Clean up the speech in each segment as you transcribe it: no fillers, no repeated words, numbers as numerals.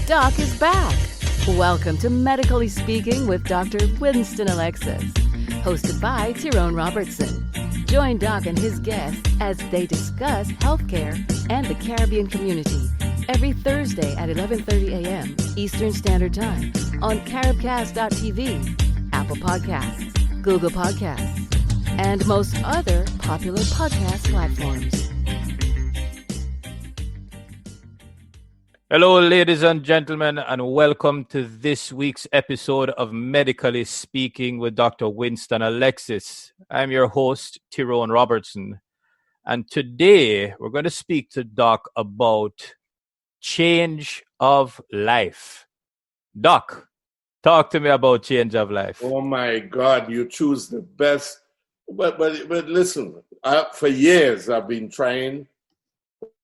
Doc is back. Welcome to Medically Speaking with Dr. Winston Alexis, hosted by Tyrone Robertson. Join Doc and his guests as they discuss healthcare and the Caribbean community every Thursday at 11:30 a.m. Eastern Standard Time on caribcast.tv, Apple Podcasts, Google Podcasts, and most other popular podcast platforms. Hello, ladies and gentlemen, and welcome to this week's episode of Medically Speaking with Dr. Winston Alexis. I'm your host, Tyrone Robertson, and today we're going to speak to Doc about change of life. Doc, talk to me about change of life. Oh my God, you choose the best. But listen, for years I've been trying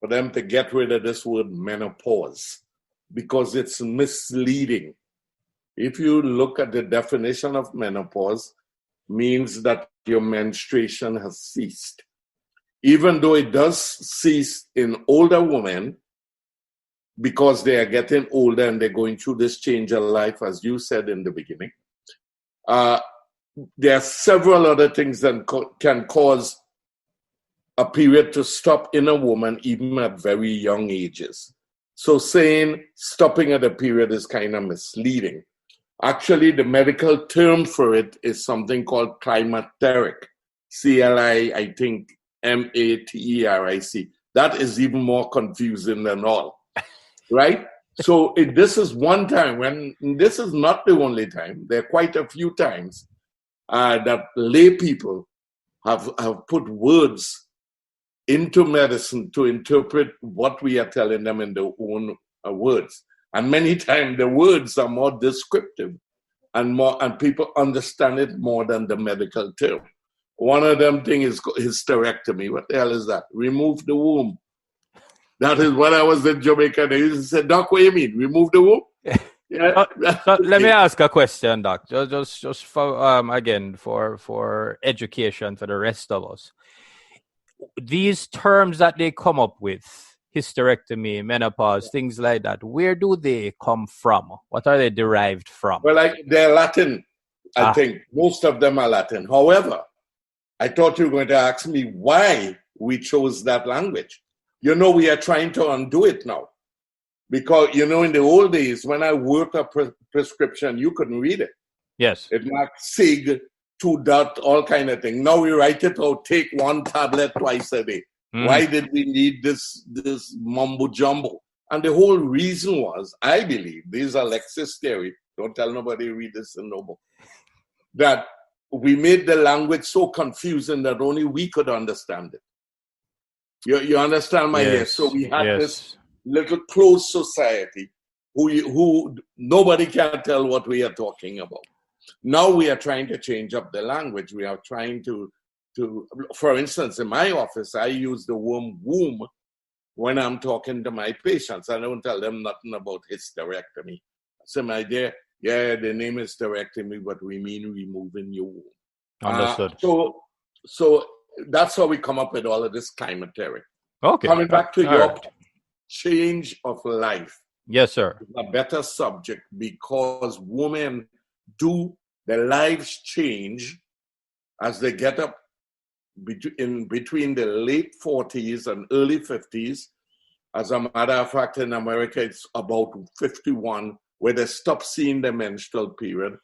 for them to get rid of this word menopause because it's misleading. If you look at the definition of menopause, means that your menstruation has ceased. Even though it does cease in older women because they are getting older and they're going through this change of life, as you said in the beginning. There are several other things that can cause a period to stop in a woman, even at very young ages. So saying stopping at a period is kind of misleading. Actually, the medical term for it is something called climacteric. C-L-I, I think, M-A-T-E-R-I-C. That is even more confusing than all, right? So this is one time when, this is not the only time, there are quite a few times that lay people have put words into medicine to interpret what we are telling them in their own words. And many times the words are more descriptive and people understand it more than the medical term. One of them things is hysterectomy. What the hell is that? Remove the womb. That is what I was in Jamaica. They used to say, Doc, what do you mean? Remove the womb? Yeah. So let me ask a question, Doc. Just for again for education for the rest of us. These terms that they come up with, hysterectomy, menopause, things like that, where do they come from? What are they derived from? Well, they're Latin, I think. Most of them are Latin. However, I thought you were going to ask me why we chose that language. You know, we are trying to undo it now. Because, you know, in the old days, when I wrote a prescription, you couldn't read it. Yes. It marked SIG, 2 dot, all kind of thing. Now we write it out, take 1 tablet twice a day. Why did we need this mumbo jumbo? And the whole reason was, I believe, this is Alexis theory, don't tell nobody read this in no book, that we made the language so confusing that only we could understand it. You understand my idea? So we had this little closed society who nobody can tell what we are talking about. Now we are trying to change up the language. We are trying to for instance, in my office, I use the word womb when I'm talking to my patients. I don't tell them nothing about hysterectomy. I say, my dear, yeah, the name is hysterectomy, but we mean removing your womb. Understood. So that's how we come up with all of this climacteric. Okay. Coming back to your change of life. Yes, sir. A better subject because women do their lives change as they get up between the late 40s and early 50s. As a matter of fact, in America, it's about 51, where they stop seeing the menstrual period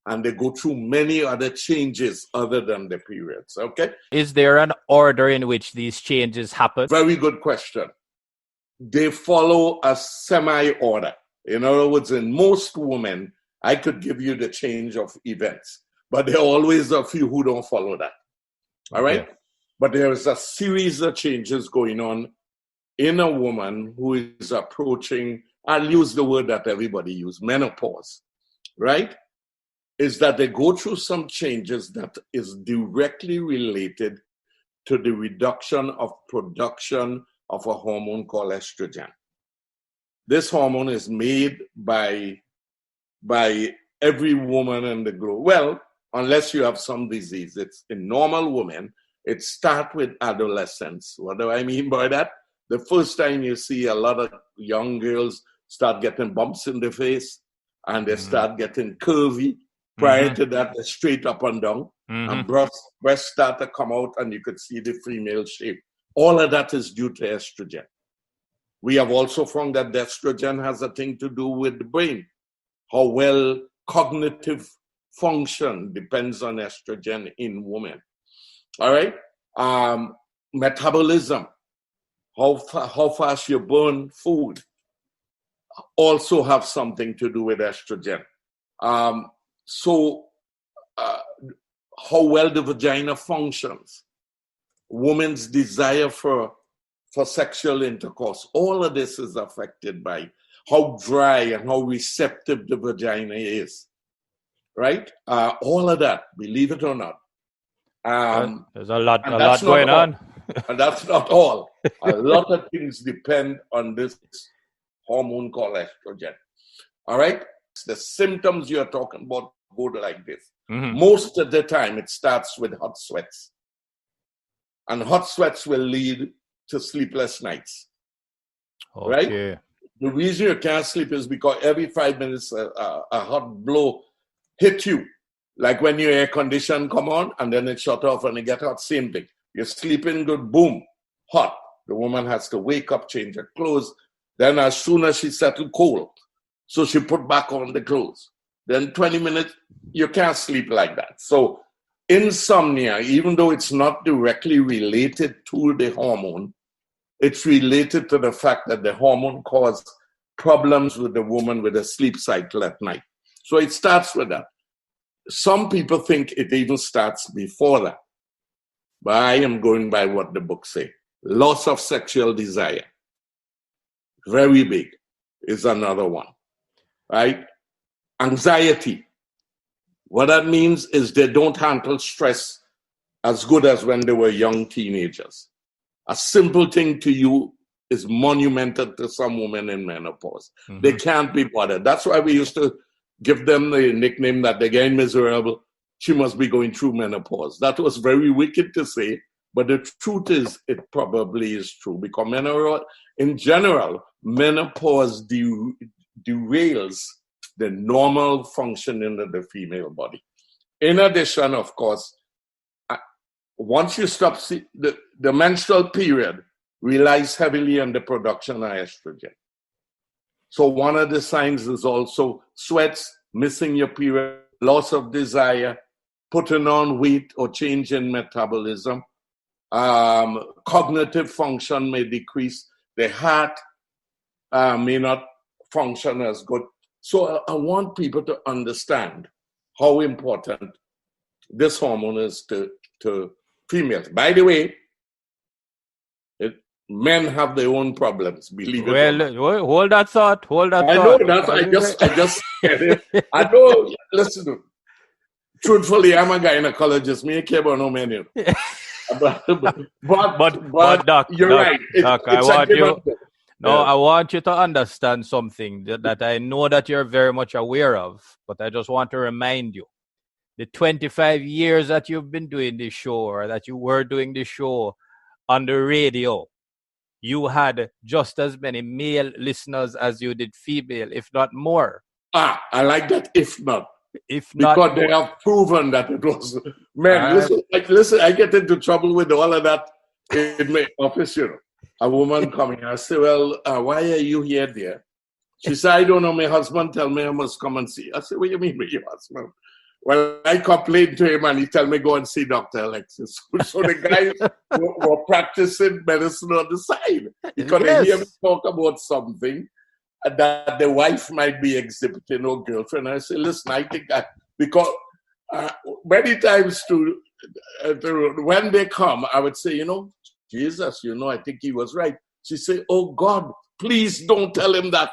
and they go through many other changes other than the periods, okay? Is there an order in which these changes happen? Very good question. They follow a semi-order. In other words, in most women, I could give you the change of events, but there are always a few who don't follow that. All right? Okay. But there is a series of changes going on in a woman who is approaching, I'll use the word that everybody uses, menopause, right? Is that they go through some changes that is directly related to the reduction of production of a hormone called estrogen. This hormone is made by every woman in the globe. Well, unless you have some disease. It's in normal women. It starts with adolescence. What do I mean by that? The first time you see a lot of young girls start getting bumps in the face, and they start getting curvy. Prior to that, they're straight up and down, and breasts start to come out, and you could see the female shape. All of that is due to estrogen. We have also found that estrogen has a thing to do with the brain. How well cognitive function depends on estrogen in women. All right? Metabolism, how fast you burn food, also have something to do with estrogen. How well the vagina functions, women's desire for sexual intercourse, all of this is affected by how dry and how receptive the vagina is, right? All of that, believe it or not. There's a lot going on. And that's not all. A lot of things depend on this hormone called estrogen. All right? The symptoms you're talking about go like this. Most of the time, it starts with hot sweats. And hot sweats will lead to sleepless nights. Okay. Right? The reason you can't sleep is because every 5 minutes, a hot blow hit you. Like when your air condition come on and then it shut off and it get hot, same thing. You're sleeping good, boom, hot. The woman has to wake up, change her clothes. Then as soon as she settled, cold. So she put back on the clothes. Then 20 minutes, you can't sleep like that. So insomnia, even though it's not directly related to the hormone, it's related to the fact that the hormone causes problems with the woman with a sleep cycle at night. So it starts with that. Some people think it even starts before that. But I am going by what the books say. Loss of sexual desire. Very big is another one. Right? Anxiety. What that means is they don't handle stress as good as when they were young teenagers. A simple thing to you is monumental to some women in menopause. They can't be bothered. That's why we used to give them the nickname that they're getting miserable. She must be going through menopause. That was very wicked to say, but the truth is, it probably is true. Because in general, menopause derails the normal functioning of the female body. In addition, of course, once you stop, the menstrual period relies heavily on the production of estrogen. So one of the signs is also sweats, missing your period, loss of desire, putting on weight or change in metabolism. Cognitive function may decrease. The heart may not function as good. So I want people to understand how important this hormone is to females. By the way, men have their own problems, believe it or not. Well, hold that thought. I know that. I just said it. I know. Listen, truthfully, I'm a gynecologist. Me care about no men. But Doc, you're right. I want you to understand something that I know that you're very much aware of, but I just want to remind you. The 25 years that you've been doing this show, or that you were doing this show on the radio, you had just as many male listeners as you did female, if not more. I like that, if not. Because more. They have proven that it was men. Listen, I get into trouble with all of that in my office, you know. A woman coming, I say, well, why are you here, dear? She said, I don't know, my husband tell me I must come and see. I said, what do you mean with your husband? Well, I complained to him and he tell me go and see Dr. Alexis. So the guys were practicing medicine on the side. Because they hear me talk about something that the wife might be exhibiting or girlfriend. I say, listen, I think because many times when they come, I would say, Jesus, I think he was right. She say, oh God, please don't tell him that.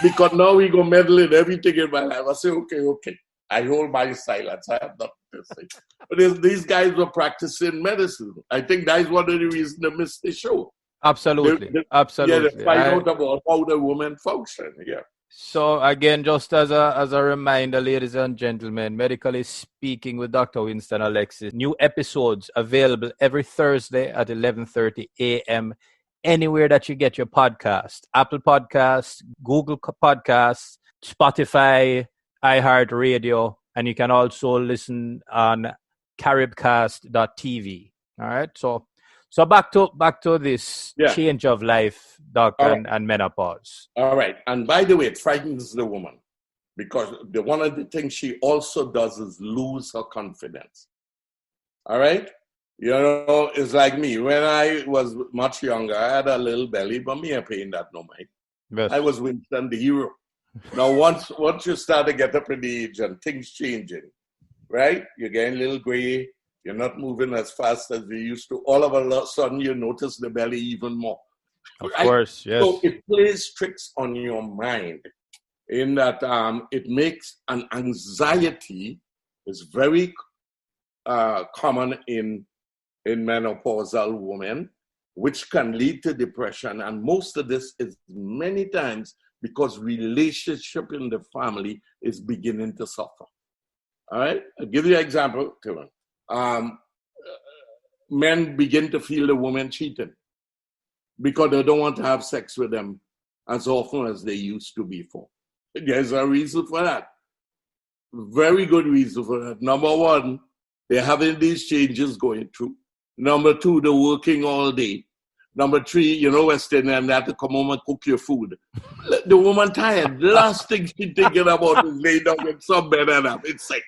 Because now he go meddle in everything in my life. I say, okay. I hold my silence. I have nothing to say. But these guys were practicing medicine. I think that is one of the reasons they missed the show. Absolutely. Yeah, they find out about how the women function. Yeah. So again, just as a reminder, ladies and gentlemen, Medically Speaking with Dr. Winston Alexis. New episodes available every Thursday at 11:30 a.m. anywhere that you get your podcast. Apple Podcasts, Google Podcasts, Spotify, iHeartRadio, and you can also listen on caribcast.tv. All right. So back to this change of life, doctor, and menopause. All right. And by the way, it frightens the woman because one of the things she also does is lose her confidence. All right. You know, it's like me. When I was much younger, I had a little belly, but me, I paying that no mind. Yes. I was Winston the hero. Now, once you start to get up in the age and things changing, right? You're getting a little gray. You're not moving as fast as you used to. All of a sudden, you notice the belly even more. Of right? course, yes. So it plays tricks on your mind in that it makes an anxiety is very common in menopausal women, which can lead to depression. And most of this is many times because relationship in the family is beginning to suffer. All right? I'll give you an example, Kevin. Men begin to feel the woman cheating because they don't want to have sex with them as often as they used to before. There's a reason for that. Very good reason for that. Number one, they're having these changes going through. Number two, they're working all day. Number three, you know, West Indian, they have to come home and cook your food. The woman tired. The last thing she's thinking about is laying down with some better than it's sex.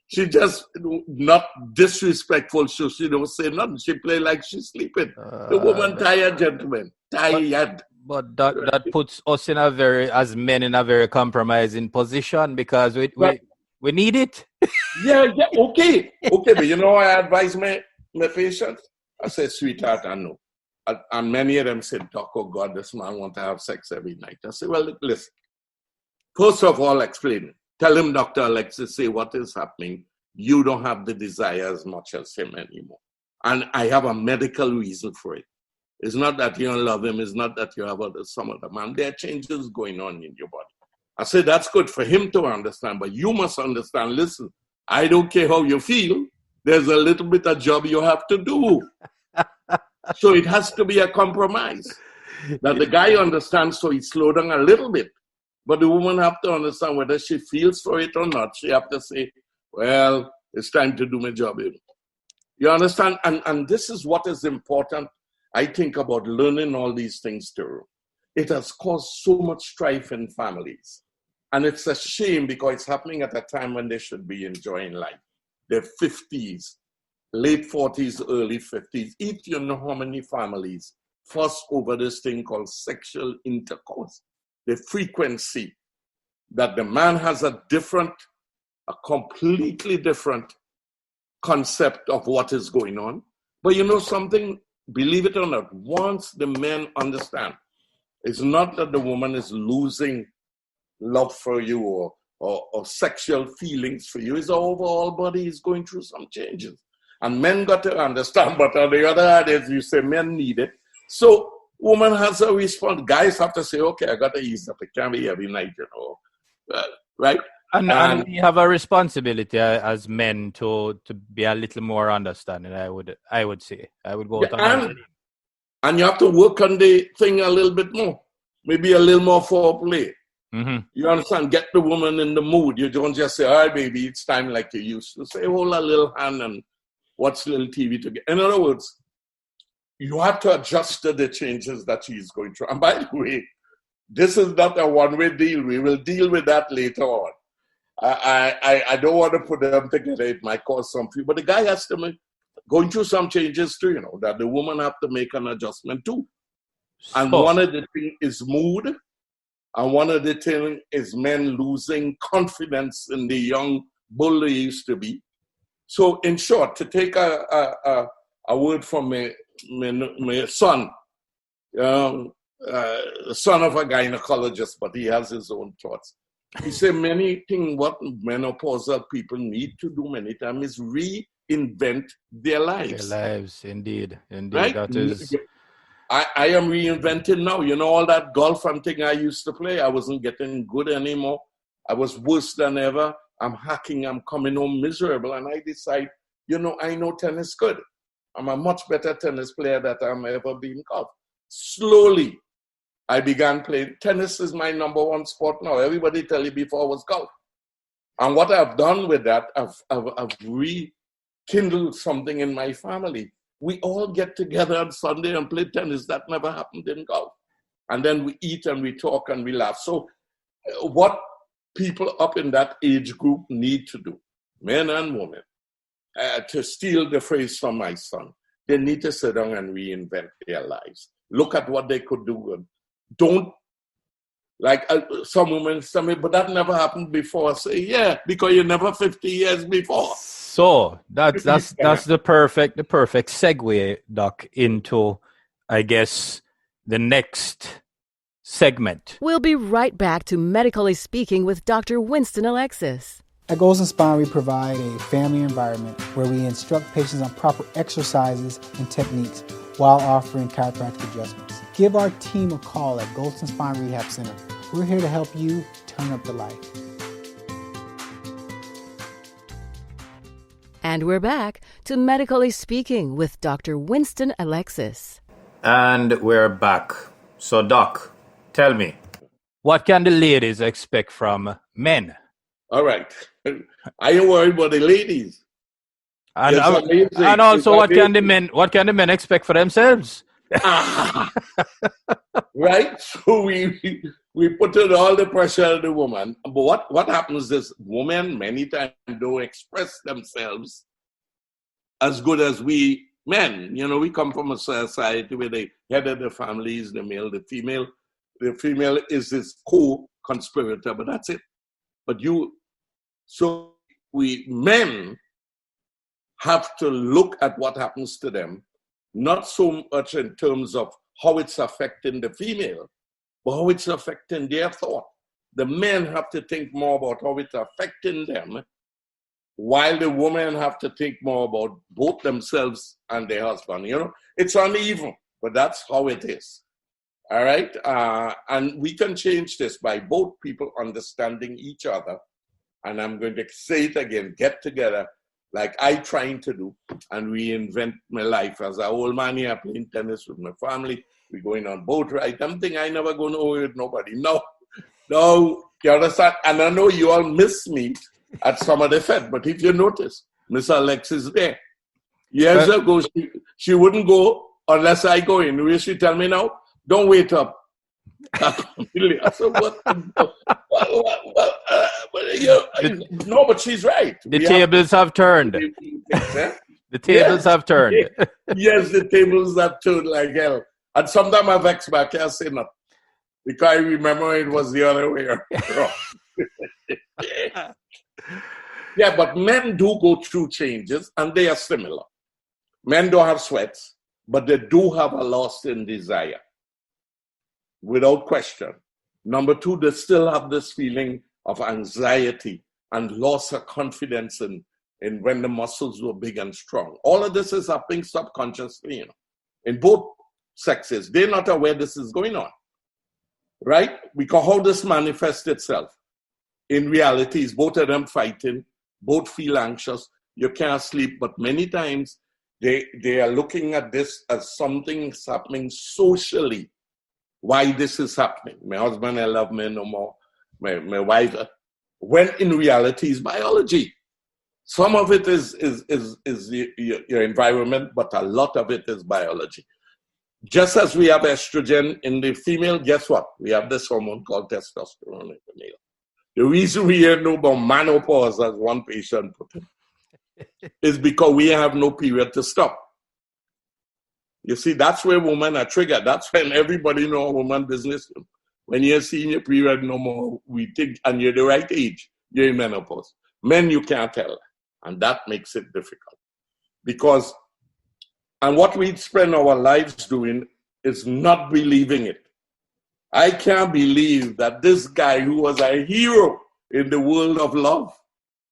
She just not disrespectful, so she don't say nothing. She play like she's sleeping. The woman tired, gentlemen. Tired. But that puts us as men in a very compromising position because we need it. Yeah, okay. But you know, I advise my patients. I say, sweetheart, I know. And many of them said, Doc, oh God, this man want to have sex every night. I say, well, listen. First of all, explain it. Tell him, Dr. Alexis, say what is happening. You don't have the desire as much as him anymore. And I have a medical reason for it. It's not that you don't love him. It's not that you have some other man. There are changes going on in your body. I said, that's good for him to understand, but you must understand, listen, I don't care how you feel. There's a little bit of job you have to do. So it has to be a compromise. That the guy understands, so he slow down a little bit. But the woman have to understand whether she feels for it or not. She have to say, well, it's time to do my job. You understand? And this is what is important, I think, about learning all these things too. It has caused so much strife in families. And it's a shame because it's happening at a time when they should be enjoying life. Their 50s, late 40s, early 50s. If you know how many families fuss over this thing called sexual intercourse, the frequency that the man has a completely different concept of what is going on. But you know something, believe it or not, once the men understand, it's not that the woman is losing love for you or sexual feelings for you, it's the overall body is going through some changes. And men got to understand, but on the other hand, as you say, men need it. So woman has a response. Guys have to say, okay, I got to ease up. It can't be every night, you know. Right? And we have a responsibility as men to be a little more understanding, I would say. I would go and you have to work on the thing a little bit more. Maybe a little more foreplay. Mm-hmm. You understand? Get the woman in the mood. You don't just say, all right, baby, it's time like you used to. Say, hold a little hand and watch a little TV together. In other words, you have to adjust to the changes that she's going through. And by the way, this is not a one-way deal. We will deal with that later on. I don't want to put them together. It might cause some fear. But the guy has to going through some changes too, you know, that the woman have to make an adjustment too. And one of the things is mood. And one of the things is men losing confidence in the young bull they used to be. So in short, to take a word from my son, son of a gynecologist, but he has his own thoughts. He said many things what menopausal people need to do many times is reinvent their lives. Their lives, indeed. Right? That is... I am reinventing now. You know, all that golf and thing I used to play, I wasn't getting good anymore. I was worse than ever. I'm hacking, I'm coming home miserable. And I decide, you know, I know tennis good. I'm a much better tennis player than I'm ever been golf. Slowly, I began playing. Tennis is my number one sport now. Everybody tell you before was golf. And what I've done with that, I've rekindled something in my family. We all get together on Sunday and play tennis. That never happened in golf. And then we eat and we talk and we laugh. So what people up in that age group need to do, men and women, to steal the phrase from my son, they need to sit down and reinvent their lives. Look at what they could do. Don't, like some women tell me, but that never happened before. I say, yeah, because you're never 50 years before. So that's the perfect segue, Doc, into, I guess, the next segment. We'll be right back to Medically Speaking with Dr. Winston Alexis. At Golden Spine, we provide a family environment where we instruct patients on proper exercises and techniques while offering chiropractic adjustments. Give our team a call at Golden Spine Rehab Center. We're here to help you turn up the light. And we're back to Medically Speaking with Dr. Winston Alexis. And we're back. So, Doc, tell me, what can the ladies expect from men? All right. I ain't worried about the ladies. And also, what can the men expect for themselves? Right? So we put in all the pressure on the woman. But what happens is women many times don't express themselves as good as we men. You know, we come from a society where the head of the family is the male, the female. The female is his co-conspirator, but that's it. But we men have to look at what happens to them, not so much in terms of how it's affecting the female, but how it's affecting their thought. The men have to think more about how it's affecting them, while the women have to think more about both themselves and their husband. You know, it's uneven, but that's how it is. All right? And we can change this by both people understanding each other. And I'm going to say it again, get together like I trying to do and reinvent my life. As an old man here playing tennis with my family, we're going on boat ride. I'm thinking I never going to with nobody. No, you understand? And I know you all miss me at some of the fed, but if you notice, Miss Alexis is there. Years ago, she wouldn't go unless I go in. Will she tell me now? Don't wait up. I said, no, but she's right. The tables have turned. The tables have turned. Yes, the tables have turned like hell. And sometimes I vex back, I say nothing. Because I remember it was the other way around. Yeah, but men do go through changes, and they are similar. Men don't have sweats, but they do have a loss in desire. Without question. Number two, they still have this feeling of anxiety and loss of confidence in when the muscles were big and strong. All of this is happening subconsciously, in both sexes. They're not aware this is going on, right? Because how this manifests itself in reality is both of them fighting, both feel anxious, you can't sleep, but many times they are looking at this as something happening socially. Why this is happening. My husband, I love me no more. My wife, when in reality is biology. Some of it is your environment, but a lot of it is biology. Just as we have estrogen in the female, guess what? We have this hormone called testosterone in the male. The reason we know about menopause, as one patient put it, is because we have no period to stop. You see, that's where women are triggered. That's when everybody knows woman business. When you're seeing your period no more, we think, and you're the right age, you're in menopause. Men, you can't tell. And that makes it difficult. Because, and what we spend our lives doing is not believing it. I can't believe that this guy who was a hero in the world of love,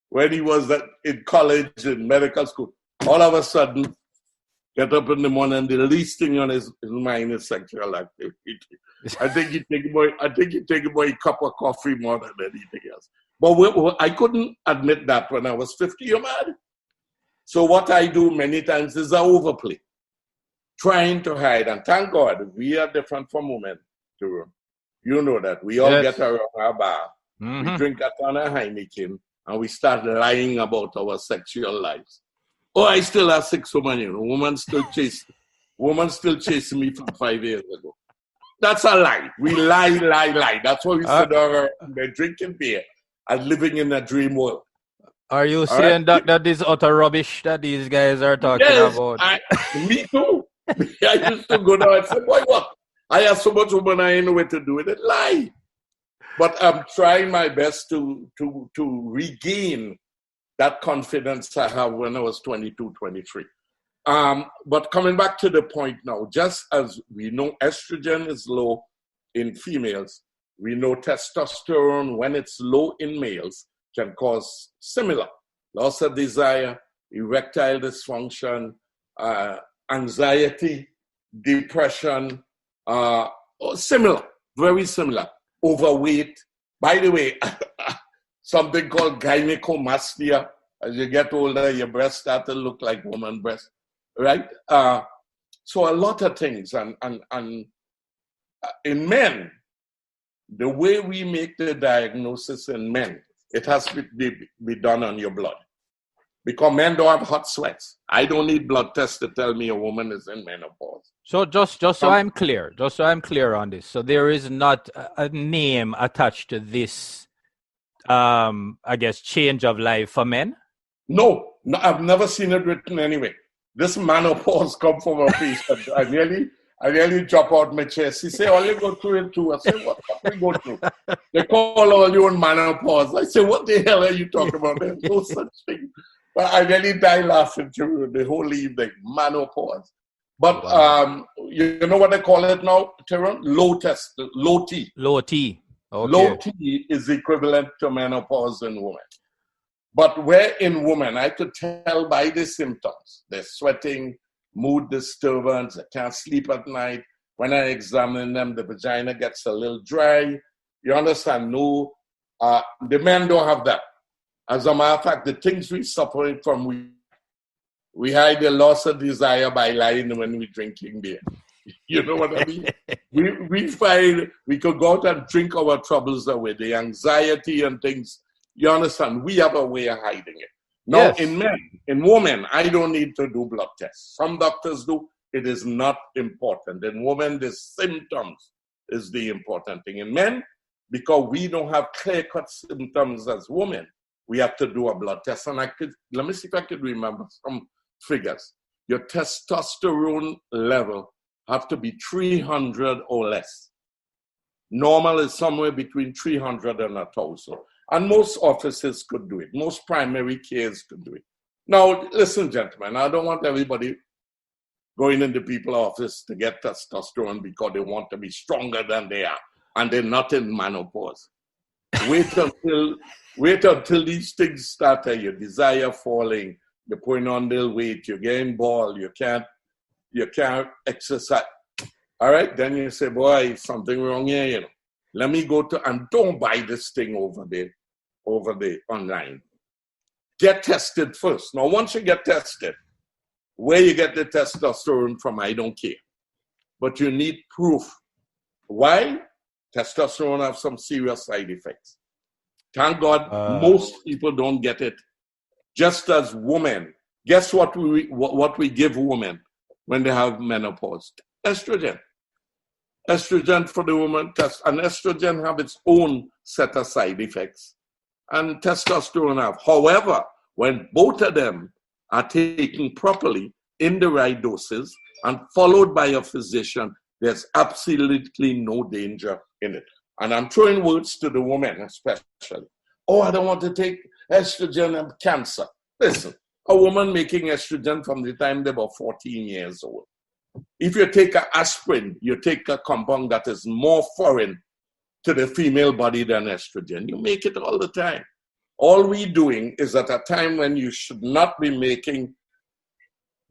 when he was in college, in medical school, all of a sudden, get up in the morning and the least thing on his mind is sexual activity. I think he take about a cup of coffee more than anything else. But I couldn't admit that when I was 50, you're mad. So what I do many times is I overplay. trying to hide. And thank God, we are different from women, too. You know that. We all get around our bar. We drink a ton of Heineken, and we start lying about our sexual lives. Oh, I still have 6 women, you know. Women still chasing me from 5 years ago. That's a lie. We lie. That's why we sit around there drinking beer and living in a dream world. Are you saying that this utter rubbish that these guys are talking about? Me too. I used to go down and say, boy, what? I have so much women I ain't know what to do with it. Lie. But I'm trying my best to regain that confidence I have when I was 22, 23. But coming back to the point now, just as we know estrogen is low in females, we know testosterone, when it's low in males, can cause similar loss of desire, erectile dysfunction, anxiety, depression, similar, very similar. Overweight. By the way, something called gynecomastia. As you get older, your breasts start to look like woman breasts, right? So a lot of things. And in men, the way we make the diagnosis in men, it has to be done on your blood. Because men don't have hot sweats. I don't need blood tests to tell me a woman is in menopause. So just so I'm clear on this. So there is not a name attached to this, I guess, change of life for men? No, I've never seen it written anyway. This menopause come from a patient. I nearly drop out my chest. He say, all you go through it too. I say, what we go through? They call all you on menopause. I say, what the hell are you talking about? There's no such thing. But I really die laughing through the whole evening, menopause. But you know what they call it now, Tyrone? Low T. Low T. Okay. Low T is equivalent to menopause in women. But where in women, I could tell by the symptoms. They're sweating, mood disturbance, they can't sleep at night. When I examine them, the vagina gets a little dry. You understand? No, the men don't have that. As a matter of fact, the things we suffer from, we hide the loss of desire by lying when we're drinking beer. You know what I mean? we find we could go out and drink our troubles away, the anxiety and things. You understand? We have a way of hiding it. Now, in men, in women, I don't need to do blood tests. Some doctors do. It is not important. In women, the symptoms is the important thing. In men, because we don't have clear-cut symptoms as women, we have to do a blood test. And let me see if I could remember some figures. Your testosterone level have to be 300 or less. Normal is somewhere between 300 and 1,000. And most offices could do it. Most primary cares could do it. Now, listen, gentlemen, I don't want everybody going into people's office to get testosterone because they want to be stronger than they are, and they're not in menopause. Wait until these things start, your desire falling, you're putting on little weight, you're getting bald, you can't exercise. All right, then you say, boy, something wrong here, you know. Let me go to, and don't buy this thing over there online. Get tested first. Now, once you get tested, where you get the testosterone from, I don't care. But you need proof. Why? Testosterone have some serious side effects. Thank God, most people don't get it. Just as women, guess what we give women when they have menopause? Estrogen. Estrogen for the woman, and estrogen have its own set of side effects, and testosterone have. However, when both of them are taken properly in the right doses and followed by a physician, there's absolutely no danger in it. And I'm throwing words to the women especially. Oh, I don't want to take estrogen and cancer. Listen, a woman making estrogen from the time they were 14 years old. If you take an aspirin, you take a compound that is more foreign to the female body than estrogen. You make it all the time. All we're doing is at a time when you should not be making,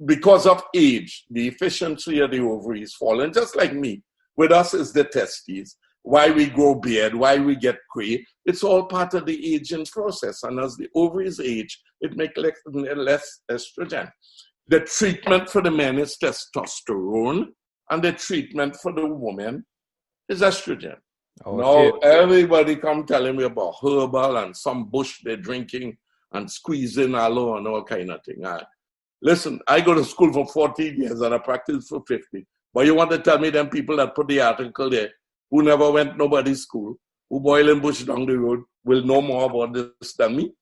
because of age, the efficiency of the ovaries falling. Just like me, with us is the testes. Why we grow beard, why we get gray, it's all part of the aging process. And as the ovaries age, it makes less estrogen. The treatment for the men is testosterone, and the treatment for the woman is estrogen. Okay. Now, everybody come telling me about herbal and some bush they're drinking and squeezing aloe and all kind of thing. Listen, I go to school for 14 years and I practice for 50. But you want to tell me them people that put the article there, who never went nobody's school, who boiling bush down the road, will know more about this than me,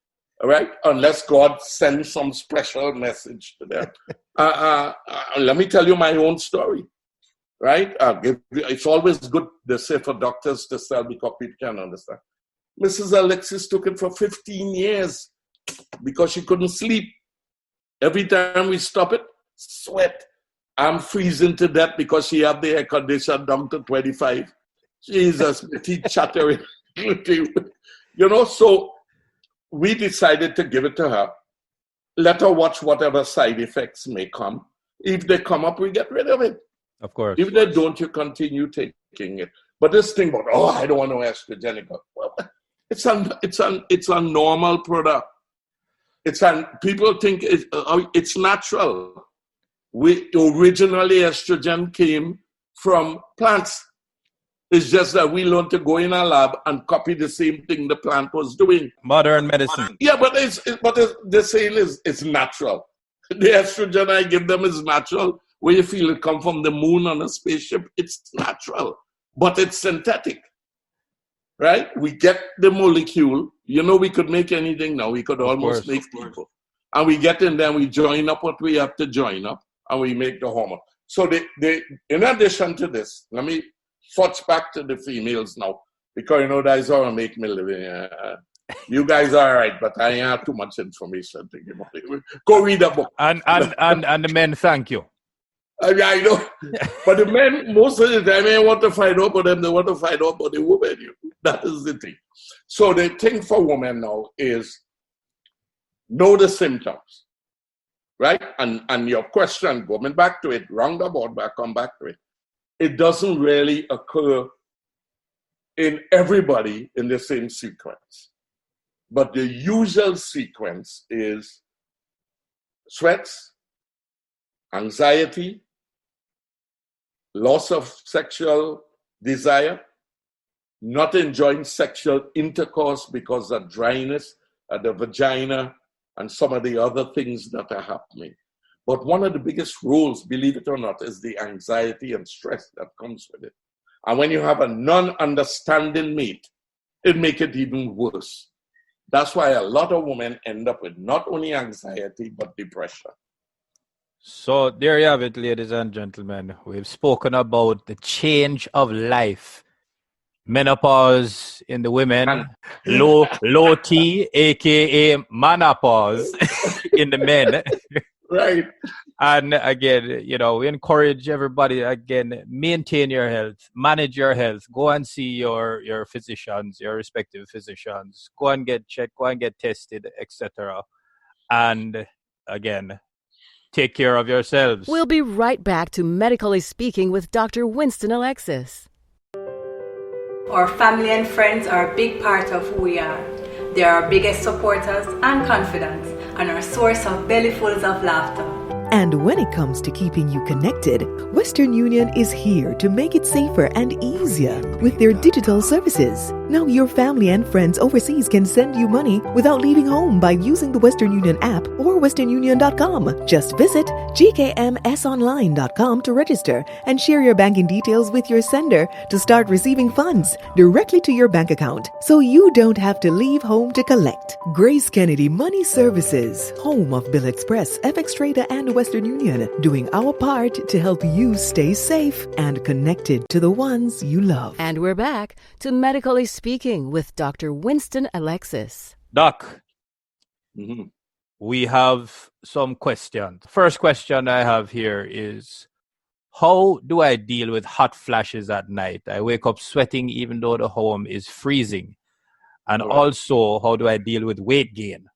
all right? Unless God sends some special message to them. Let me tell you my own story, right? It's always good, they say, for doctors to sell because people can understand. Mrs. Alexis took it for 15 years because she couldn't sleep. Every time we stop it, sweat. I'm freezing to death because she had the air condition down to 25. Jesus, my teeth chattering. So we decided to give it to her. Let her watch whatever side effects may come. If they come up, we get rid of it. Of course. If they don't, you continue taking it. But this thing about, I don't want no estrogenic. Well, it's a normal product. People think it's natural. Originally, estrogen came from plants. It's just that we learned to go in a lab and copy the same thing the plant was doing. Modern medicine. Yeah, but the saying is it's natural. The estrogen I give them is natural. Where you feel it come from the moon on a spaceship, it's natural, but it's synthetic. Right? We get the molecule. We could make anything now. We could almost make people. And we get in there, we join up what we have to join up, and we make the hormone. So they in addition to this, let me switch back to the females now, because that's how I make my living. You guys are all right, but I ain't have too much information to give away. Go read a book. And the men thank you. I know. But the men, most of the time, they want to find out about them. They want to find out about the women. That is the thing. So the thing for women now is know the symptoms, right? And your question, going back to it, roundabout, but I come back to it. It doesn't really occur in everybody in the same sequence. But the usual sequence is sweats, anxiety, loss of sexual desire, not enjoying sexual intercourse because of dryness at the vagina and some of the other things that are happening. But one of the biggest roles, believe it or not, is the anxiety and stress that comes with it. And when you have a non-understanding mate, it makes it even worse. That's why a lot of women end up with not only anxiety, but depression. So there you have it, ladies and gentlemen. We've spoken about the change of life. Menopause in the women, low T, aka menopause in the men. Right. And again, we encourage everybody, again, maintain your health, manage your health, go and see your physicians, your respective physicians, go and get checked, go and get tested, etc. And again, take care of yourselves. We'll be right back to Medically Speaking with Dr. Winston Alexis. Our family and friends are a big part of who we are. They are our biggest supporters and confidants, and our source of bellyfuls of laughter. And when it comes to keeping you connected, Western Union is here to make it safer and easier with their digital services. Now your family and friends overseas can send you money without leaving home by using the Western Union app or westernunion.com. Just visit gkmsonline.com to register and share your banking details with your sender to start receiving funds directly to your bank account, so you don't have to leave home to collect. Grace Kennedy Money Services, home of Bill Express, FX Trader, and Western Union, doing our part to help you stay safe and connected to the ones you love. And we're back to Medically Speaking with Dr. Winston Alexis. Doc, we have some questions. First question I have here is, how do I deal with hot flashes at night? I wake up sweating even though the home is freezing. And also, how do I deal with weight gain?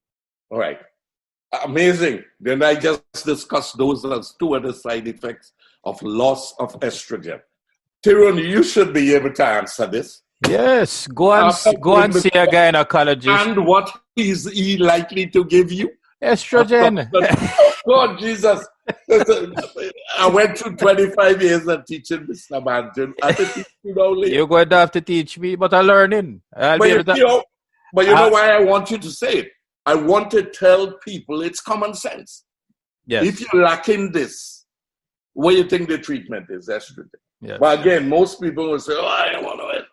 All right. Amazing. Then I just discussed those as two of the side effects of loss of estrogen. Tyrone, you should be able to answer this. Yes, go and see a gynecologist. And what is he likely to give you? Estrogen. Oh, God, Jesus. I went through 25 years of teaching Mr. Manton. I have to teach you now later. You're going to have to teach me, but I'm learning. I'll be able to. But you know why I want you to say it? I want to tell people it's common sense. Yes. If you're lacking this, what do you think the treatment is? Estrogen. Yes. But again, most people will say, oh, I don't want to.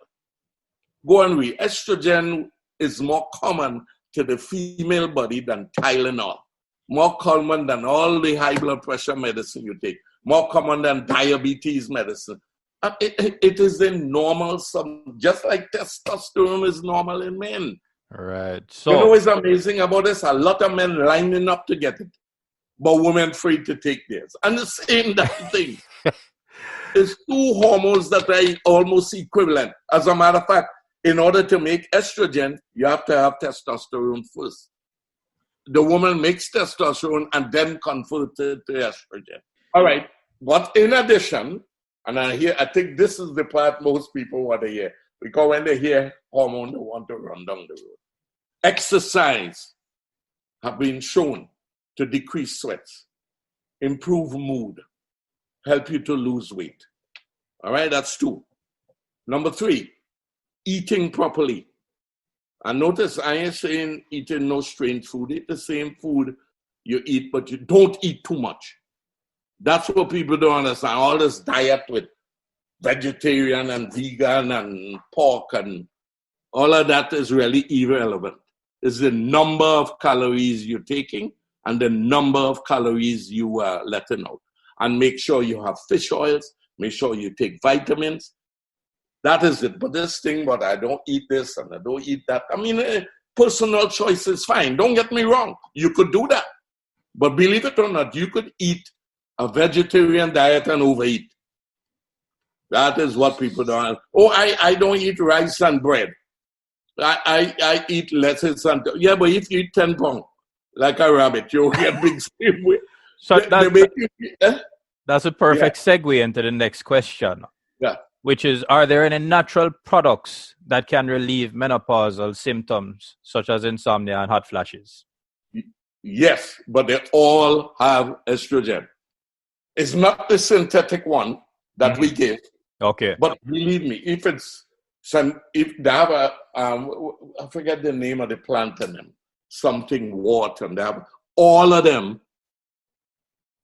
Go and read. Estrogen is more common to the female body than Tylenol. More common than all the high blood pressure medicine you take. More common than diabetes medicine. It is a normal, just like testosterone is normal in men. Right. So, you know what's amazing about this? A lot of men lining up to get it, but women afraid to take theirs. And the same damn thing. It's two hormones that are almost equivalent. As a matter of fact, in order to make estrogen, you have to have testosterone first. The woman makes testosterone and then converts it to estrogen. All right. But in addition, and I think this is the part most people want to hear, because when they hear hormone, they want to run down the road. Exercise have been shown to decrease sweats, improve mood, help you to lose weight. All right, that's 2. Number 3, eating properly. And notice I ain't saying eating no strange food. Eat the same food you eat, but you don't eat too much. That's what people don't understand. All this diet with vegetarian and vegan and pork and all of that is really irrelevant. It's the number of calories you're taking and the number of calories you are letting out. And make sure you have fish oils. Make sure you take vitamins. That is it. But this thing, but I don't eat this and I don't eat that. I mean, personal choice is fine. Don't get me wrong. You could do that. But believe it or not, you could eat a vegetarian diet and overeat. That is what people don't. Oh, I don't eat rice and bread. I eat lettuce and... Yeah, but if you eat 10 pounds, like a rabbit, you'll get big same way. So that's a perfect segue into the next question. Yeah. Which is, are there any natural products that can relieve menopausal symptoms, such as insomnia and hot flashes? Yes, but they all have estrogen. It's not the synthetic one that we give. Okay. But believe me, if they have I forget the name of the plant in them, something water, and they have all of them,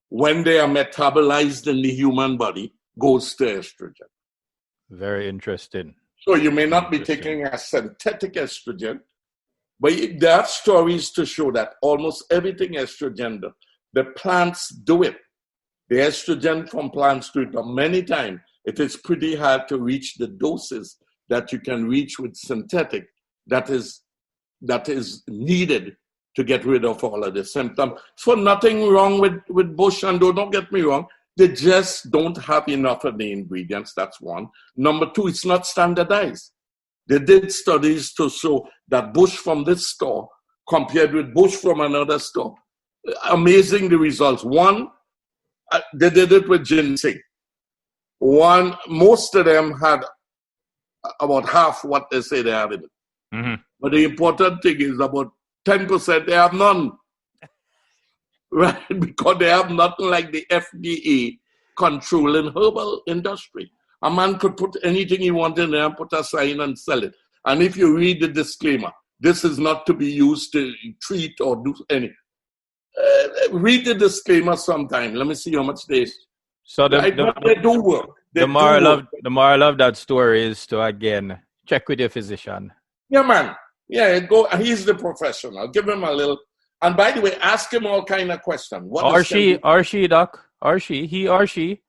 when they are metabolized in the human body, goes to estrogen. Very interesting. So you may not be taking a synthetic estrogen, but there are stories to show that almost everything estrogen does. The plants do it. The estrogen from plants do it. But many times, it is pretty hard to reach the doses that you can reach with synthetic that is needed to get rid of all of the symptoms. So nothing wrong with bush, and don't get me wrong, they just don't have enough of the ingredients. That's one. Number 2, it's not standardized. They did studies to show that bush from this store compared with bush from another store. Amazing the results. One, they did it with ginseng. Most of them had about half what they say they have in it. Mm-hmm. But the important thing is about 10% they have none. Right? Because they have nothing like the FDA controlling herbal industry. A man could put anything he wanted in there and put a sign and sell it. And if you read the disclaimer, this is not to be used to treat or do any. Read the disclaimer sometime. Let me see how much they. So they do work. The more I love that story is to again check with your physician. Yeah, man. Yeah, go. He's the professional. Give him a little. And by the way, ask him all kind of questions. Or she, doc. Or she, he or she.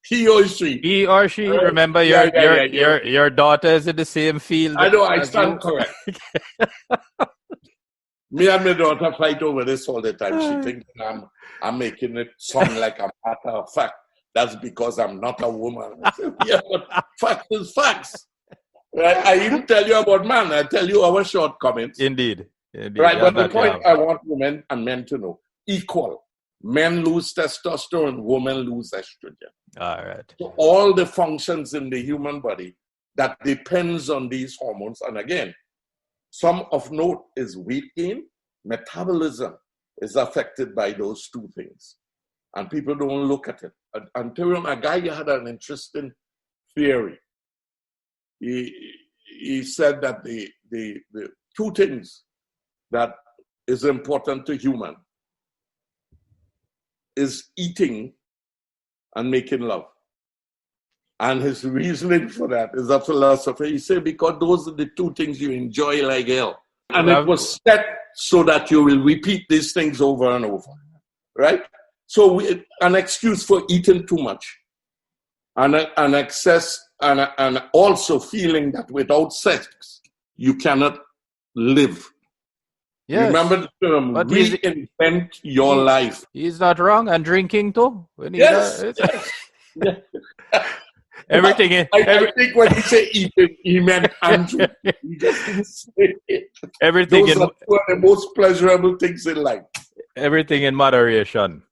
He or she. He or she. Right. Remember, your daughter is in the same field. I know. I stand correct. Me and my daughter fight over this all the time. She thinks I'm making it sound like a matter of fact. That's because I'm not a woman. I say, yeah, but facts is facts. Right? I even tell you about man. I tell you our shortcomings. Indeed. Right, but the point I want women and men to know, equal. Men lose testosterone, women lose estrogen. All right. So all the functions in the human body that depends on these hormones. And again, some of note is weight gain, metabolism is affected by those two things. And people don't look at it. Until a guy had an interesting theory. He said that the two things that is important to human is eating and making love. And his reasoning for that is a philosopher. He said, because those are the two things you enjoy like hell. And it was set so that you will repeat these things over and over, right? So an excuse for eating too much, and an excess, and also feeling that without sex, you cannot live. Yes. Remember the term, reinvent your life. He's not wrong. And drinking too. Yes. Yes. Everything. I think when he said eating, he meant Andrew. He just didn't say it. Everything Those are two of the most pleasurable things in life. Everything in moderation.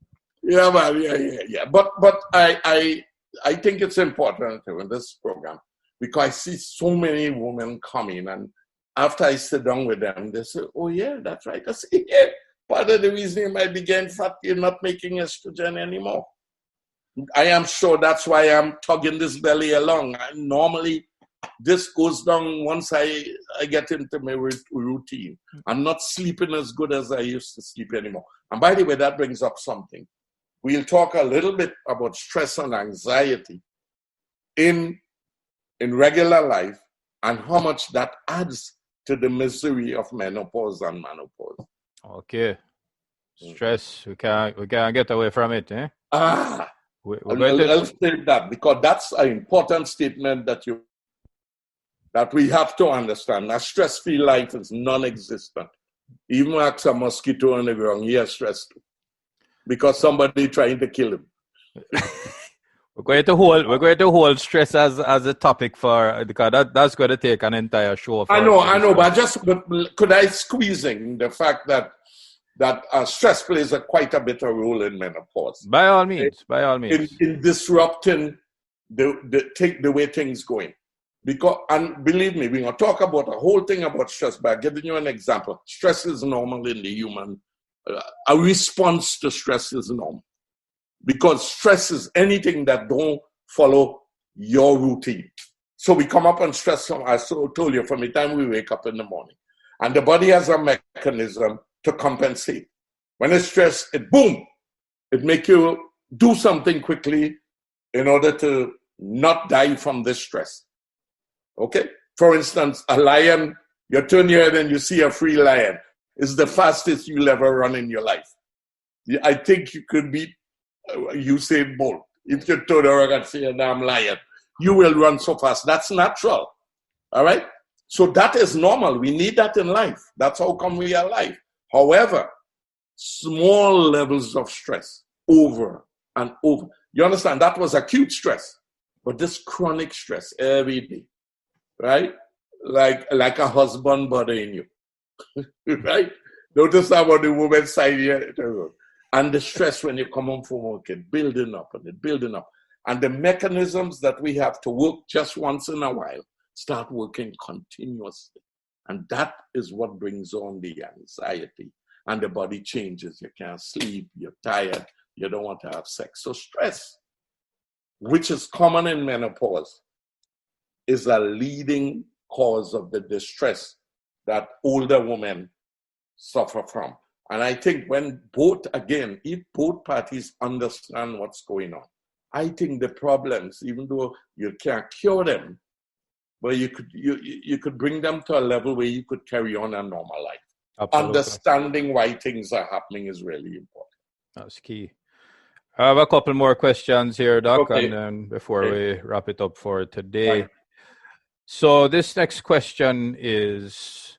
Yeah, man. Yeah. But I think it's important in this program because I see so many women coming, and after I sit down with them, they say, "Oh yeah, that's right." I say, "Yeah, part of the reason you might be getting fat, you're not making estrogen anymore." I am sure that's why I'm tugging this belly along. Normally, this goes down once I get into my routine. I'm not sleeping as good as I used to sleep anymore. And by the way, that brings up something. We'll talk a little bit about stress and anxiety in regular life and how much that adds to the misery of menopause and menopause. Okay. Stress, we can't get away from it, eh? I'll say that because that's an important statement that we have to understand. A stress-free life is non-existent. Even ask a mosquito on the ground, he has stress too, because somebody trying to kill him. We're going to hold stress as a topic because that's going to take an entire show. I know, but could I squeeze in the fact that stress plays quite a bit of role in menopause. By all means. In disrupting the way things going. Because, and believe me, we're going to talk about a whole thing about stress, but I'm giving you an example. Stress is normal in the human. A response to stress is normal. Because stress is anything that don't follow your routine. So we come up on stress, I told you, from the time we wake up in the morning. And the body has a mechanism to compensate. When it's stressed, it make you do something quickly in order to not die from this stress. Okay? For instance, a lion, you turn your head and you see a free lion. It's the fastest you'll ever run in your life. I think you could beat Usain Bolt. If you turn around and see a damn lion, you will run so fast. That's natural. All right? So that is normal. We need that in life. That's how come we are alive. However, small levels of stress over and over. You understand? That was acute stress. But this chronic stress every day, right? Like a husband bothering you, right? Notice that on the woman's side here. And the stress when you come home from work, it building up. And the mechanisms that we have to work just once in a while start working continuously. And that is what brings on the anxiety. And the body changes. You can't sleep. You're tired. You don't want to have sex. So stress, which is common in menopause, is a leading cause of the distress that older women suffer from. And I think if both parties understand what's going on, I think the problems, even though you can't cure them, but you could bring them to a level where you could carry on a normal life. Absolutely. Understanding why things are happening is really important. That's key. I have a couple more questions here, Doc, okay. And then before we wrap it up for today. Right. So this next question is,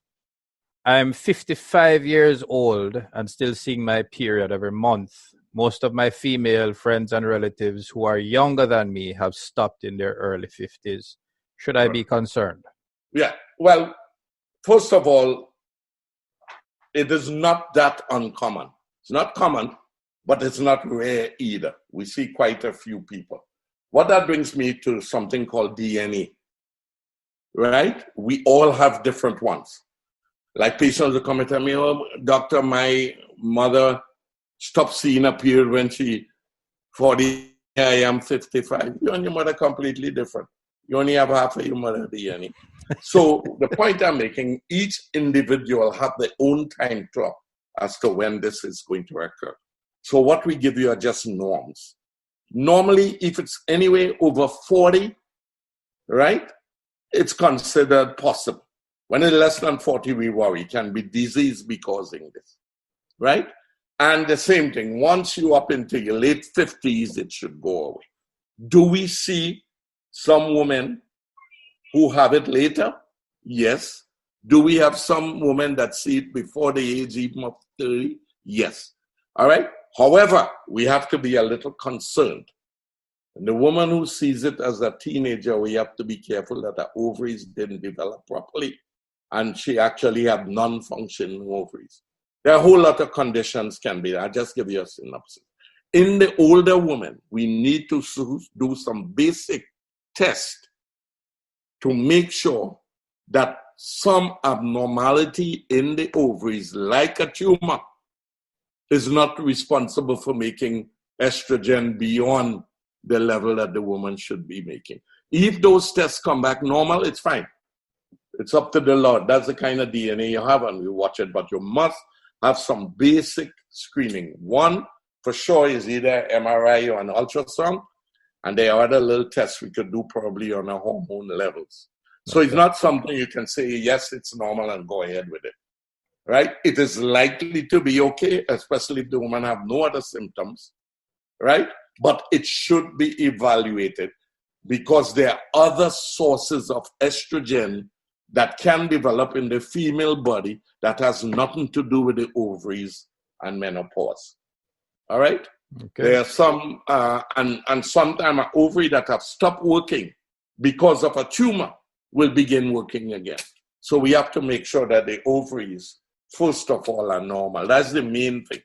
I'm 55 years old and still seeing my period every month. Most of my female friends and relatives who are younger than me have stopped in their early 50s. Should I be concerned? Yeah. Well, first of all, it is not that uncommon. It's not common, but it's not rare either. We see quite a few people. What that brings me to something called DNA, right? We all have different ones. Like patients will come and tell me, oh, doctor, my mother stopped seeing a period when she 40, I am 55. You and your mother completely different. You only have half of your mother DNA. So the point I'm making, each individual have their own time clock as to when this is going to occur. So what we give you are just norms. Normally, if it's anyway over 40, right, it's considered possible. When it's less than 40, we worry. It can be disease be causing this, right? And the same thing, once you up into your late 50s, it should go away. Do we see some women who have it later? Yes. Do we have some women that see it before the age even of 30? Yes. All right? However, we have to be a little concerned. And the woman who sees it as a teenager, we have to be careful that her ovaries didn't develop properly and she actually had non-functioning ovaries. There are a whole lot of conditions can be. I'll just give you a synopsis. In the older woman, we need to do some basic tests to make sure that some abnormality in the ovaries, like a tumor, is not responsible for making estrogen beyond the level that the woman should be making. If those tests come back normal, it's fine. It's up to the Lord. That's the kind of DNA you have and you watch it, but you must have some basic screening. One, for sure, is either MRI or an ultrasound, and there are other little tests we could do probably on our hormone levels. So it's not something you can say, yes, it's normal and go ahead with it, right? It is likely to be okay, especially if the woman have no other symptoms, right? But it should be evaluated because there are other sources of estrogen that can develop in the female body that has nothing to do with the ovaries and menopause. All right? Okay. There are some, and sometimes an ovary that have stopped working because of a tumor will begin working again. So we have to make sure that the ovaries, first of all, are normal. That's the main thing.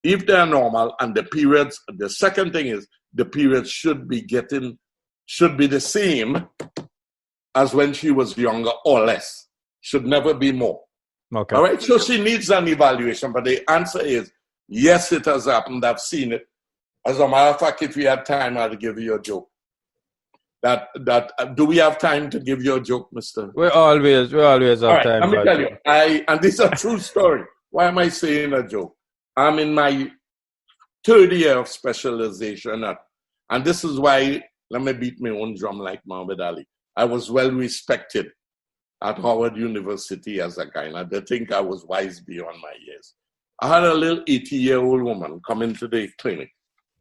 If they're normal and the periods, the second thing is the periods should be the same as when she was younger or less. Should never be more. Okay. All right. So she needs an evaluation, but the answer is yes, it has happened. I've seen it. As a matter of fact, if we had time, I'd give you a joke. Do we have time to give you a joke, mister? We always have time. Let me tell you, and this is a true story. Why am I saying a joke? I'm in my third year of specialization, and this is why, let me beat my own drum like Muhammad Ali. I was well respected at Howard University as a guy, and they think I was wise beyond my years. I had a little 80-year-old woman come into the clinic,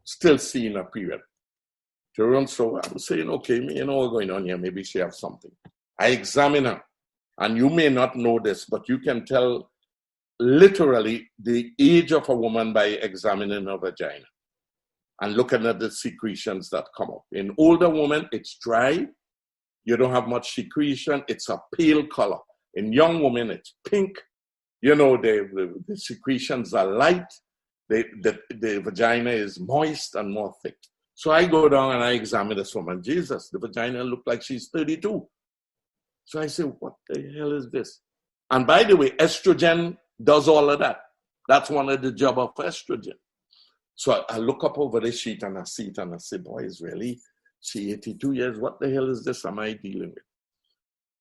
still seeing a period. So I'm saying, okay, you know what's going on here, maybe she has something. I examine her, and you may not know this, but you can tell literally the age of a woman by examining her vagina and looking at the secretions that come up. In older women, it's dry. You don't have much secretion. It's a pale color. In young women, it's pink. You know, the secretions are light. The vagina is moist and more thick. So I go down and I examine this woman. Jesus, the vagina looked like she's 32. So I say, what the hell is this? And by the way, estrogen does all of that. That's one of the job of estrogen. So I look up over the sheet and I see it and I say, boy, it's really, she 82 years. What the hell is this am I dealing with?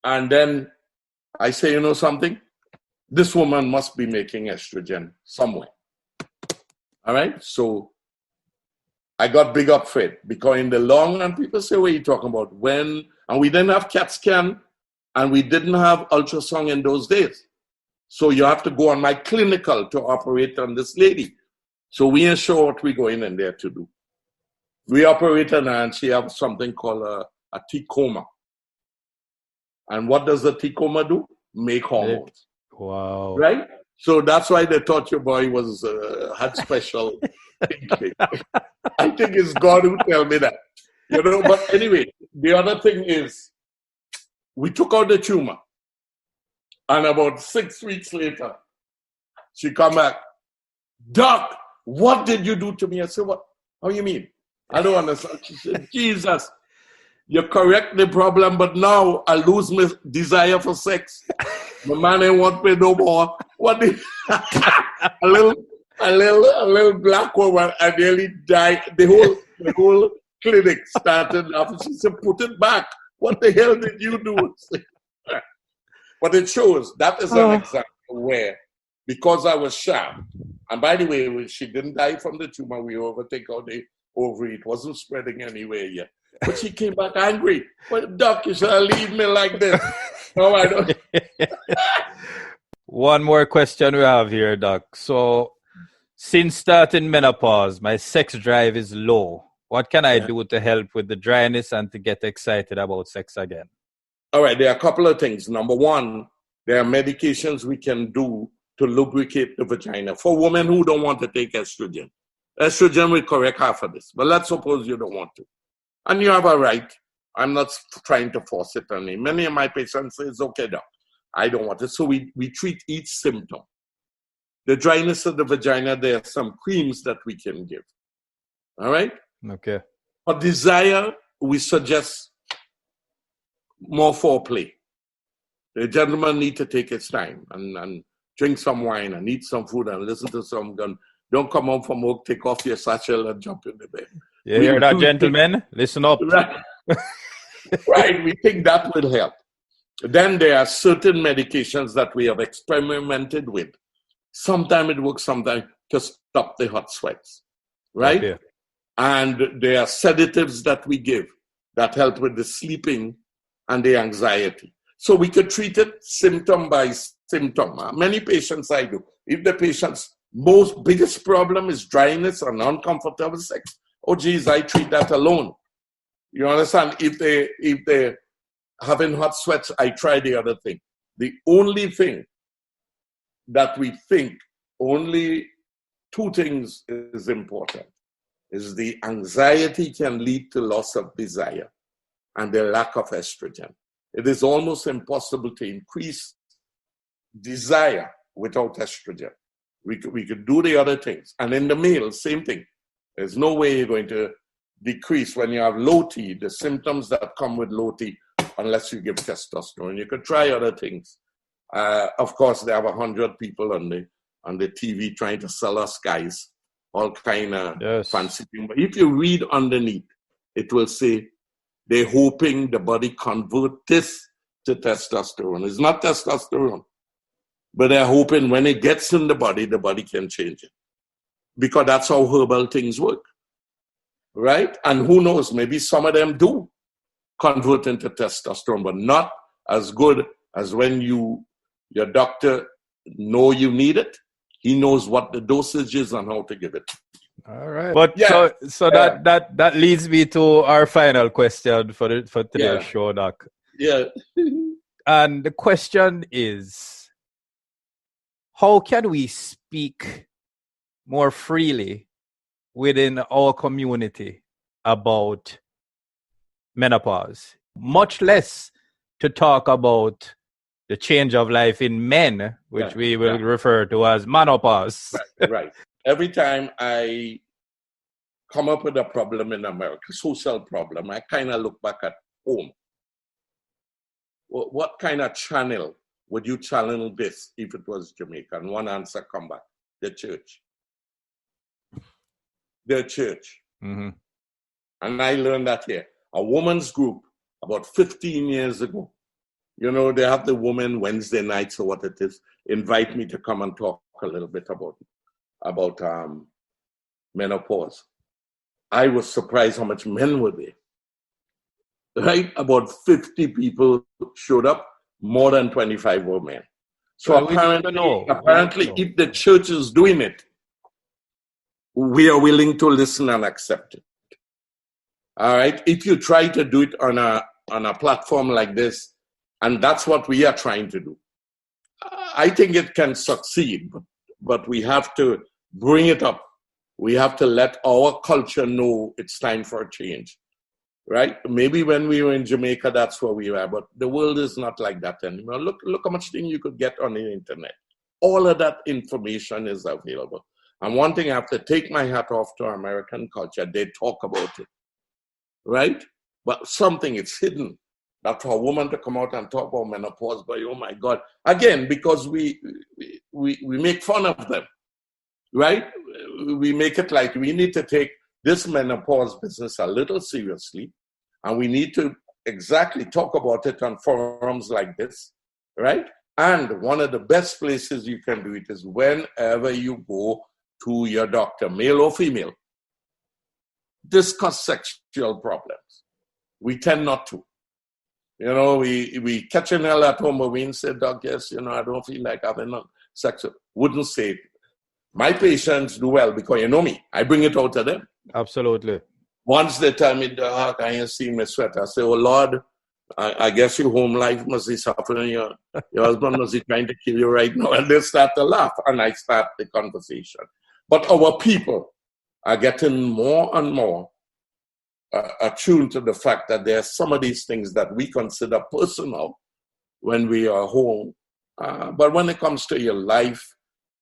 And then I say, you know something? This woman must be making estrogen somewhere. All right? So I got big up for it because in the long run, people say, what are you talking about? When? And we didn't have CAT scan and we didn't have ultrasound in those days. So you have to go on my clinical to operate on this lady. So we ain't sure what we're going in there to do. We operate on her and she has something called a T-coma. And what does the T-coma do? Make hormones. Wow. Right? So that's why they thought your boy was had special thinking. I think it's God who tell me that. You know, but anyway, the other thing is we took out the tumor. And about 6 weeks later, she come back. Doc, what did you do to me? I said, what? How you mean? I don't understand. She said, Jesus, you correct the problem, but now I lose my desire for sex. The man ain't want to pay no more. What the a little black woman and nearly died. The whole clinic started laughing. She said, "Put it back. What the hell did you do?" But it shows that is an example where, because I was sharp, and by the way, when she didn't die from the tumor, we overtake out the ovary. It wasn't spreading anywhere yet. But she came back angry. Well, Doc, you should leave me like this. No, I don't. One more question we have here, Doc. So, since starting menopause, my sex drive is low. What can I do to help with the dryness and to get excited about sex again? All right, there are a couple of things. Number one, there are medications we can do to lubricate the vagina for women who don't want to take estrogen. Estrogen will correct half of this, but let's suppose you don't want to. And you have a right. I'm not trying to force it on you. Many of my patients say, it's okay, Doc. I don't want it. So we treat each symptom. The dryness of the vagina, there are some creams that we can give. All right? Okay. For desire, we suggest more foreplay. The gentleman need to take his time and drink some wine and eat some food and listen to some gun. Don't come home from work, take off your satchel and jump in the bed. You hear that, gentlemen? Listen up. Right. Right, we think that will help. Then there are certain medications that we have experimented with. Sometimes it works, sometimes to stop the hot sweats, right? Okay. And there are sedatives that we give that help with the sleeping and the anxiety. So we could treat it symptom by symptom. Many patients I do. If the patient's most biggest problem is dryness and uncomfortable sex, oh geez, I treat that alone. You understand? If they're having hot sweats, I try the other thing. The only thing that we think, only two things is important, is the anxiety can lead to loss of desire and the lack of estrogen. It is almost impossible to increase desire without estrogen. We could do the other things. And in the male, same thing. There's no way you're going to decrease when you have low T, the symptoms that come with low T, unless you give testosterone. You could try other things. Of course, they have 100 people on the TV trying to sell us guys all kind of fancy things. But if you read underneath, it will say they're hoping the body convert this to testosterone. It's not testosterone, but they're hoping when it gets in the body can change it. Because that's how herbal things work, right? And who knows, maybe some of them do convert into testosterone, but not as good as when your doctor know you need it. He knows what the dosage is and how to give it. All right. But so that leads me to our final question for today's show, Doc. Yeah. And the question is, how can we speak more freely within our community about menopause, much less to talk about the change of life in men, which we will refer to as menopause. Right. Every time I come up with a problem in America, social problem, I kind of look back at home. What kind of channel would you channel this if it was Jamaica? And one answer come back, the church. The church. Mm-hmm. And I learned that here. A woman's group about 15 years ago. You know, they have the women Wednesday nights or what it is, invite me to come and talk a little bit about menopause. I was surprised how much men were there. Right? About 50 people showed up, more than 25 were men. So apparently, if the church is doing it, we are willing to listen and accept it. All right? If you try to do it on a platform like this, and that's what we are trying to do, I think it can succeed, but we have to bring it up. We have to let our culture know it's time for a change, right? Maybe when we were in Jamaica, that's where we were, but the world is not like that anymore. Look how much thing you could get on the internet. All of that information is available. And one thing I have to take my hat off to American culture, they talk about it, right? But something, it's hidden. that for a woman to come out and talk about menopause, but oh my God, again, because we make fun of them, right? We make it like we need to take this menopause business a little seriously, and we need to exactly talk about it on forums like this, right? And one of the best places you can do it is whenever you go to your doctor, male or female, discuss sexual problems. We tend not to. You know, we catch an hell at home, but we say, Doc, yes, you know, I don't feel like having sex. Wouldn't say it. My patients do well because you know me. I bring it out to them. Absolutely. Once they tell me, Doc, I ain't see me sweat. I say, oh, Lord, I guess your home life must be suffering. Your husband must be trying to kill you right now. And they start to laugh, and I start the conversation. But our people are getting more and more attuned to the fact that there are some of these things that we consider personal when we are home. But when it comes to your life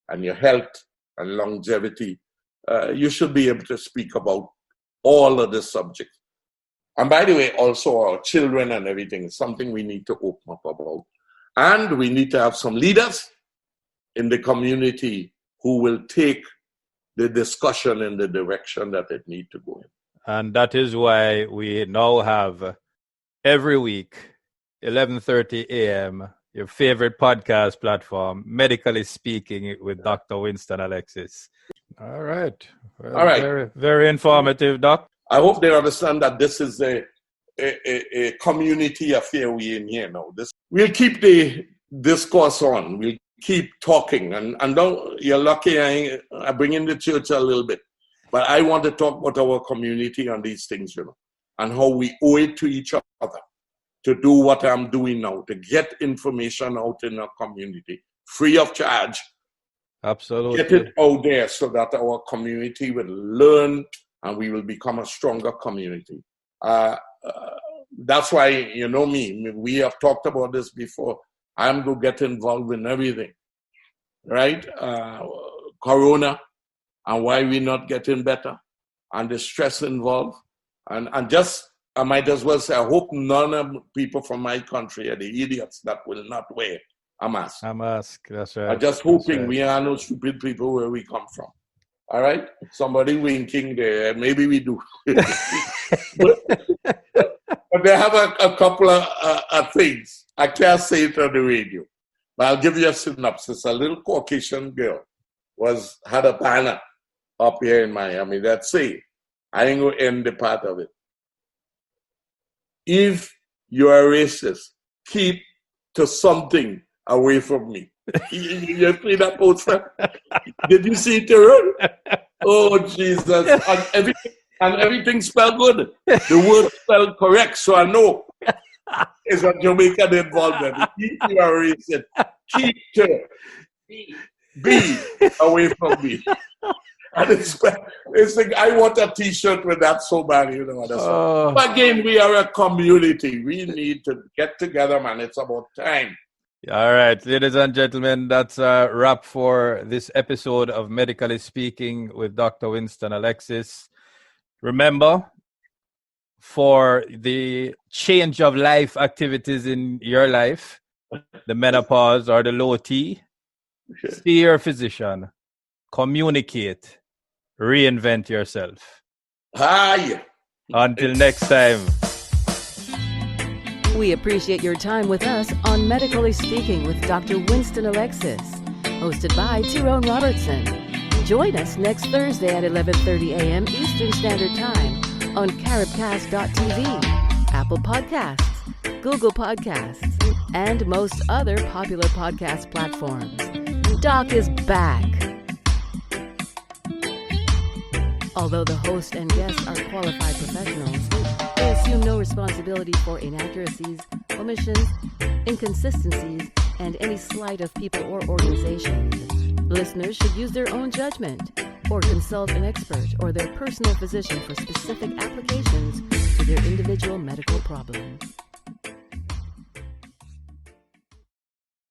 and your health and longevity, you should be able to speak about all of the subjects. And by the way, also our children and everything is something we need to open up about. And we need to have some leaders in the community who will take the discussion in the direction that it needs to go in. And that is why we now have every week, 11:30 a.m., your favorite podcast platform, Medically Speaking with Dr. Winston Alexis. All right. Well, all right. Very, very informative, Doc. I hope they understand that this is a community affair we're in here now. We'll keep the discourse on. We'll keep talking. And don't, you're lucky I bring in the church a little bit. But I want to talk about our community on these things, you know, and how we owe it to each other to do what I'm doing now, to get information out in our community, free of charge. Absolutely. Get it out there so that our community will learn and we will become a stronger community. That's why, you know me, we have talked about this before. I'm going to get involved in everything, right? Corona. And why we're not getting better, and the stress involved. And just, I might as well say, I hope none of people from my country are the idiots that will not wear a mask. A mask, that's right. I'm just hoping we are no stupid people where we come from. All right? Somebody winking there. Maybe we do. but they have a couple of things. I can't say it on the radio, but I'll give you a synopsis. A little Caucasian girl had a banner up here in Miami that say, I ain't going to end the part of it. If you're a racist, keep to something away from me. You see that poster? Did you see it, Tyrone? Oh, Jesus. And everything spelled good. The word spelled correct, so I know it's a Jamaican involvement. If you're a racist, keep to be away from me. And it's like, I want a t-shirt with that so bad, you know. But again, we are a community. We need to get together, man. It's about time. All right, ladies and gentlemen, that's a wrap for this episode of Medically Speaking with Dr. Winston Alexis. Remember, for the change of life activities in your life, the menopause or the low T, see your physician, communicate, reinvent yourself. Hi. Until next time. We appreciate your time with us on Medically Speaking with Dr. Winston Alexis, hosted by Tyrone Robertson. Join us next Thursday at 11:30 a.m. Eastern Standard Time on caribcast.tv, Apple Podcasts, Google Podcasts, and most other popular podcast platforms. Doc is back. Although the host and guests are qualified professionals, they assume no responsibility for inaccuracies, omissions, inconsistencies, and any slight of people or organizations. Listeners should use their own judgment or consult an expert or their personal physician for specific applications to their individual medical problems.